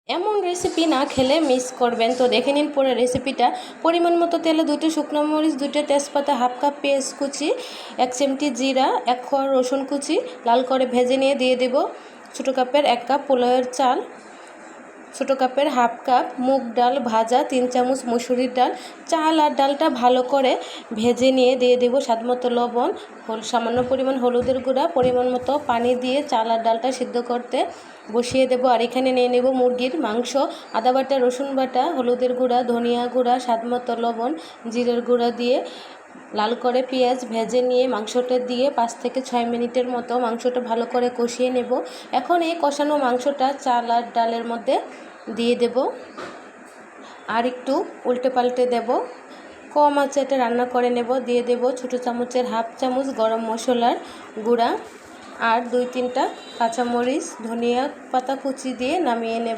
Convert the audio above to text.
এমন রেসিপি না খেলে মিস করবেন। তো দেখে নিন পুরো রেসিপিটা। পরিমাণ মতো তেলে 2টি শুকনো মরিচ, 2টা তেজপাতা, হাফ কাপ পেঁয়াজ কুচি, 1 চিমটি জিরা, 1 কোয়া রসুন কুচি লাল করে ভেজে নিয়ে দিয়ে দেব ছোটো কাপের 1 কাপ পোলাওয়ের চাল, ছোটো কাপের হাফ কাপ মুগ ডাল ভাজা, 3 চামচ মসুরির ডাল। চাল আর ডালটা ভালো করে ভেজে নিয়ে দিয়ে দেব স্বাদমতো লবণ, সামান্য পরিমাণ হলুদের গুঁড়া, পরিমাণ মতো পানি দিয়ে চাল আর ডালটা সিদ্ধ করতে বসিয়ে দেব। আর এখানে নিয়ে নেব মুরগির মাংস, আদা বাটা, রসুন বাটা, হলুদের গুঁড়া, ধনিয়া গুঁড়া, স্বাদমতো লবণ, জিরের গুঁড়া দিয়ে লাল করে পেঁয়াজ ভেজে নিয়ে মাংসটা দিয়ে 5 থেকে 6 মিনিটের মতো মাংসটা ভালো করে কষিয়ে নেব। এখন এই কষানো মাংসটা চাল আর ডালের মধ্যে দিয়ে দেব আর একটু উল্টে পাল্টে দেব। কম আঁচে এটা রান্না করে নেব। দিয়ে দেব ছোটো চামচের হাফ চামচ গরম মশলার গুঁড়া আর 2-3টা কাঁচামরিচ, ধনিয়া পাতা কুচি দিয়ে নামিয়ে নেব।